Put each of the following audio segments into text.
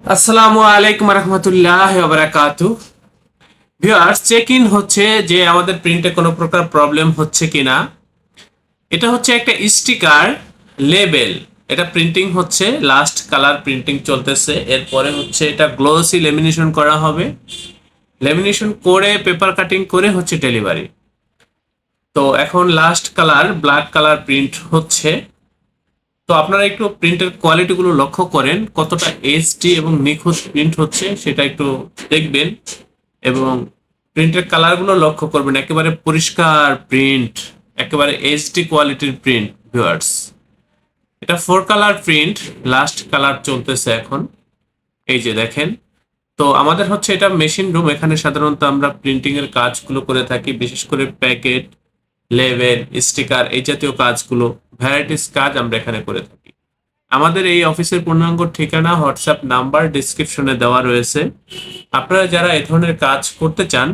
আসসালামু আলাইকুম রহমতুল্লাহ বারাকাতু। ভিউয়ার্স, চেক ইন হচ্ছে যে আমাদের প্রিন্টে কোনো প্রকার প্রবলেম হচ্ছে কিনা। এটা হচ্ছে একটা স্টিকার লেবেল। এটা প্রিন্টিং হচ্ছে, লাস্ট কালার প্রিন্টিং চলতেছে। এরপরে হচ্ছে এটা গ্লোসি লেমিনেশন করা হবে। লেমিনেশন করে পেপার কাটিং করে হচ্ছে ডেলিভারি। তো এখন last colour black colour print হচ্ছে। তো আপনারা একটু প্রিন্টের কোয়ালিটিগুলো লক্ষ্য করেন, কতটা এইচডি এবং নিখুঁত প্রিন্ট হচ্ছে সেটা একটু দেখবেন। এবং প্রিন্টের কালারগুলো লক্ষ্য করবেন, একেবারে পরিষ্কার প্রিন্ট, একেবারে এইচডি কোয়ালিটির প্রিন্ট। ভিউয়ার্স, এটা 4 কালার প্রিন্ট, লাস্ট কালার চলতেছে এখন। এই যে দেখেন। তো আমাদের হচ্ছে এটা মেশিন রুম, এখানে সাধারণত আমরা প্রিন্টিং এর কাজগুলো করে থাকি, বিশেষ করে প্যাকেট, লেবেল, স্টিকার, এই জাতীয় কাজগুলো, ভ্যারাইটিস কাজ আমরা এখানে করে থাকি। আমাদের এই অফিসের পূর্ণাঙ্গ ঠিকানা, হোয়াটসঅ্যাপ নাম্বার ডিসক্রিপশনে দেওয়া রয়েছে। আপনারা যারা এ ধরনের কাজ করতে চান,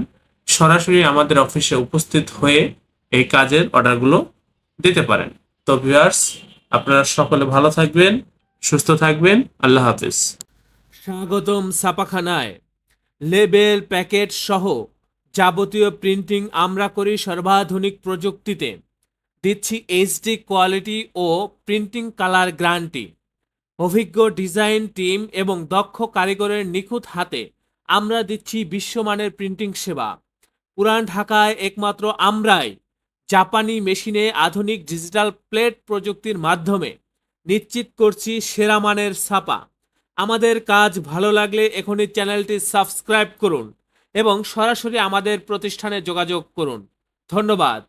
সরাসরি আমাদের অফিসে উপস্থিত হয়ে এই কাজের অর্ডারগুলো দিতে পারেন। তো ভিউয়ার্স, আপনারা সকলে ভালো থাকবেন, সুস্থ থাকবেন। আল্লাহ হাফিজ। স্বাগতম ছাপাখানায়। লেবেল, প্যাকেট সহ যাবতীয় প্রিন্টিং আমরা করি সর্বাধুনিক প্রযুক্তিতে। দিচ্ছি এইচডি কোয়ালিটি ও প্রিন্টিং কালার গ্যারান্টি। অভিজ্ঞ ডিজাইন টিম এবং দক্ষ কারিগরের নিখুঁত হাতে আমরা দিচ্ছি বিশ্বমানের প্রিন্টিং সেবা। পুরান ঢাকায় একমাত্র আমরাই জাপানি মেশিনে আধুনিক ডিজিটাল প্লেট প্রযুক্তির মাধ্যমে নিশ্চিত করছি সেরা মানের ছাপা। আমাদের কাজ ভালো লাগলে এখনই চ্যানেলটি সাবস্ক্রাইব করুন এবং সরাসরি আমাদের প্রতিষ্ঠানে যোগাযোগ করুন। ধন্যবাদ।